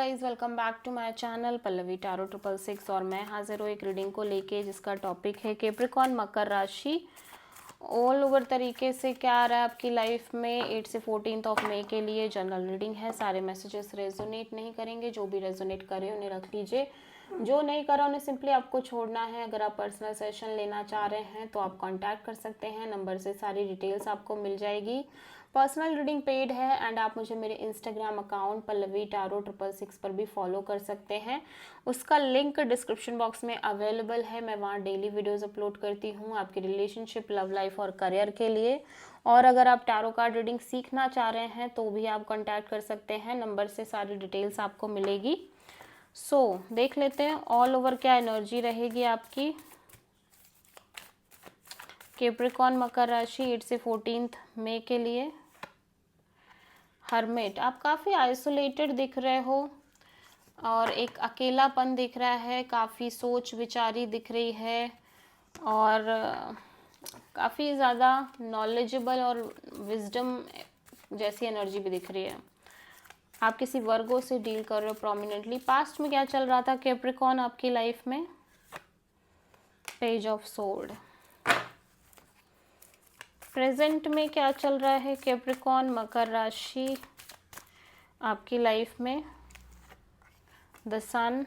Guys welcome back to my channel Pallavi tarot 666 और मैं हाजिर हूँ एक रीडिंग को लेके जिसका टॉपिक है कैप्रिकॉर्न मकर राशि ऑल ओवर तरीके से क्या आ रहा है आपकी लाइफ में 8 से 14 ऑफ मई के लिए जनरल रीडिंग है। सारे मैसेजेस रेजोनेट नहीं करेंगे, जो भी रेजोनेट करे उन्हें रख लीजिए, जो नहीं करा उन्हें सिंपली आपको छोड़ना है। अगर आप पर्सनल सेशन लेना चाह रहे हैं तो आप कांटेक्ट कर सकते हैं, नंबर से सारी डिटेल्स आपको मिल जाएगी। पर्सनल रीडिंग पेड है एंड आप मुझे मेरे इंस्टाग्राम अकाउंट पल्लवी टैरो 666 पर भी फॉलो कर सकते हैं। उसका लिंक डिस्क्रिप्शन बॉक्स में अवेलेबल है। मैं वहाँ डेली वीडियोस अपलोड करती हूँ आपकी रिलेशनशिप, लव लाइफ और करियर के लिए। और अगर आप टैरो कार्ड रीडिंग सीखना चाह रहे हैं तो भी आप कॉन्टैक्ट कर सकते हैं, नंबर से सारी डिटेल्स आपको मिलेगी। देख लेते हैं ऑल ओवर क्या एनर्जी रहेगी आपकी कैप्रिकॉर्न मकर राशि 8 से 14 मई के लिए। हर्मिट, आप काफ़ी आइसोलेटेड दिख रहे हो और एक अकेलापन दिख रहा है, काफ़ी सोच विचारी दिख रही है और काफ़ी ज़्यादा नॉलेजेबल और विजडम जैसी एनर्जी भी दिख रही है। आप किसी वर्गों से डील कर रहे हो प्रोमिनेंटली। पास्ट में क्या चल रहा था कैप्रिकॉर्न आपकी लाइफ में? Page of sword. प्रेजेंट में क्या चल रहा है कैप्रिकॉर्न मकर राशि आपकी लाइफ में? The sun.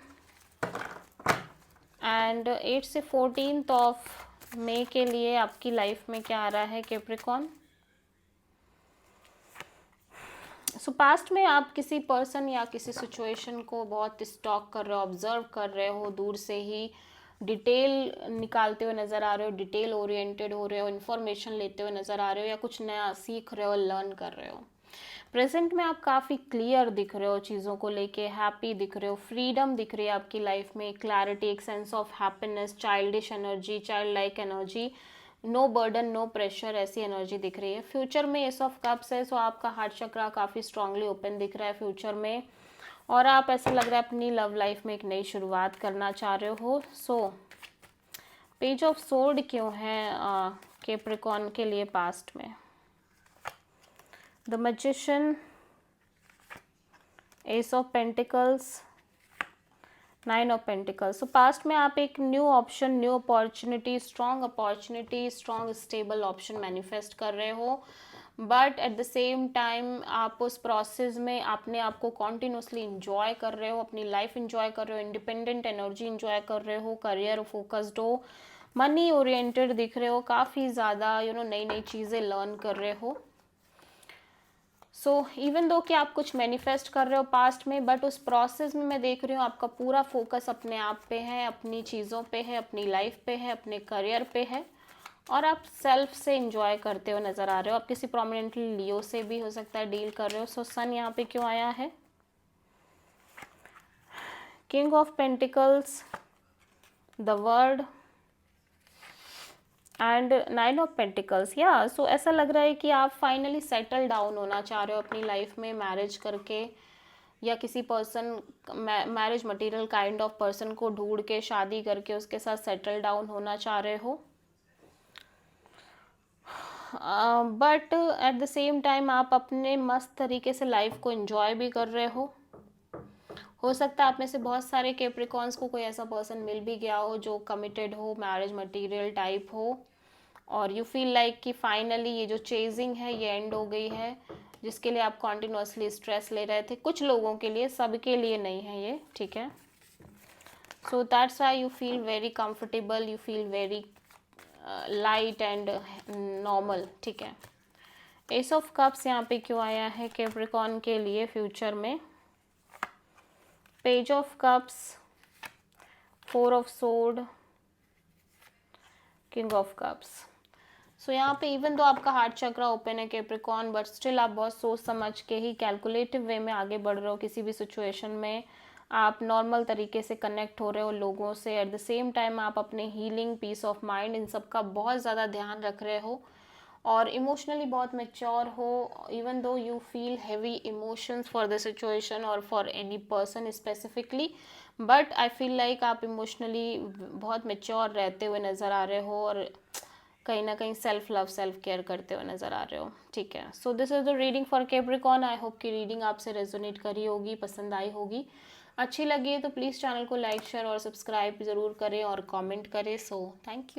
एंड 8 से 14 ऑफ मई के लिए आपकी लाइफ में क्या आ रहा है कैप्रिकॉर्न? पास्ट में आप किसी पर्सन या किसी सिचुएशन को बहुत स्टॉक कर रहे हो, ऑब्जर्व कर रहे हो, दूर से ही डिटेल निकालते हुए नज़र आ रहे हो, डिटेल ओरिएंटेड हो रहे हो, इन्फॉर्मेशन लेते हुए नज़र आ रहे हो या कुछ नया सीख रहे हो, लर्न कर रहे हो। प्रेजेंट में आप काफ़ी क्लियर दिख रहे हो, चीज़ों को लेके हैप्पी दिख रहे हो, फ्रीडम दिख रही है आपकी लाइफ में, क्लैरिटी, एक sense of happiness, childish energy, child like energy, no burden, no pressure, ऐसी एनर्जी दिख रही है। फ्यूचर में एस ऑफ कप्स है, सो आपका हार्ट चक्रा काफ़ी स्ट्रांगली ओपन दिख रहा है फ्यूचर में और आप ऐसा लग रहा है अपनी लव लाइफ में एक नई शुरुआत करना चाह रहे हो। पेज ऑफ सोर्ड क्यों है कैप्रिकॉर्न के लिए पास्ट में? The magician, S of pentacles, 9 of pentacles. Past में आप एक new option, new opportunity, strong stable option manifest कर रहे हो, but at the same time आप उस प्रोसेस में अपने आप को कॉन्टिन्यूसली इंजॉय कर रहे हो, अपनी लाइफ इंजॉय कर रहे हो, इंडिपेंडेंट एनर्जी इंजॉय कर रहे हो, करियर फोकस्ड हो, मनी ओरिएंटेड दिख रहे हो, काफ़ी ज़्यादा नई नई चीज़ें लर्न कर रहे हो। इवन दो कि आप कुछ मैनिफेस्ट कर रहे हो पास्ट में, बट उस प्रोसेस में मैं देख रही हूँ आपका पूरा फोकस अपने आप पे है, अपनी चीज़ों पे है, अपनी लाइफ पे है, अपने करियर पे है और आप सेल्फ से इंजॉय करते हुए नज़र आ रहे हो। आप किसी प्रोमिनेंटली लियो से भी हो सकता है डील कर रहे हो। सन यहाँ पे क्यों आया है? King of pentacles, the word and 9 of pentacles. ऐसा लग रहा है कि आप फाइनली सेटल डाउन होना चाह रहे हो अपनी लाइफ में, मैरिज करके या किसी person, marriage material kind of person को ढूंढ के शादी करके उसके साथ सेटल डाउन होना चाह रहे हो, but at the same time आप अपने मस्त तरीके से लाइफ को एंजॉय भी कर रहे हो सकता है आप में से बहुत सारे कैप्रिकॉर्न्स को कोई ऐसा पर्सन मिल भी गया हो जो कमिटेड हो, मैरिज मटेरियल टाइप हो और यू फील लाइक कि फाइनली ये जो चेजिंग है ये एंड हो गई है, जिसके लिए आप कॉन्टिन्यूसली स्ट्रेस ले रहे थे। कुछ लोगों के लिए, सबके लिए नहीं है ये, ठीक है। So that's why you feel very comfortable, you feel very light and normal, ठीक है। एस ऑफ कप्स यहाँ पे क्यों आया है कैप्रिकॉर्न के लिए फ्यूचर में? Page of cups, 4 of sword, king of cups. यहाँ पे इवन तो आपका हार्ट चक्रा ओपन है कैप्रिकॉर्न, बट स्टिल आप बहुत सोच समझ के ही कैलकुलेटिव वे में आगे बढ़ रहे हो। किसी भी सिचुएशन में आप नॉर्मल तरीके से कनेक्ट हो रहे हो लोगों से, एट द सेम टाइम आप अपने हीलिंग, पीस ऑफ माइंड, इन सब का बहुत ज़्यादा ध्यान रख रहे हो और इमोशनली बहुत मैच्योर हो। Even though you feel heavy emotions for the situation और for any person specifically, but I feel like आप इमोशनली बहुत मैच्योर रहते हुए नज़र आ रहे हो और कहीं ना कहीं सेल्फ लव सेल्फ केयर करते हुए नज़र आ रहे हो, ठीक है। So this is the reading for Capricorn. I hope कि रीडिंग आपसे रेजोनेट करी होगी, पसंद आई होगी। अच्छी लगी है तो प्लीज़ चैनल को लाइक शेयर और सब्सक्राइब ज़रूर करें और कमेंट करें। So thank you.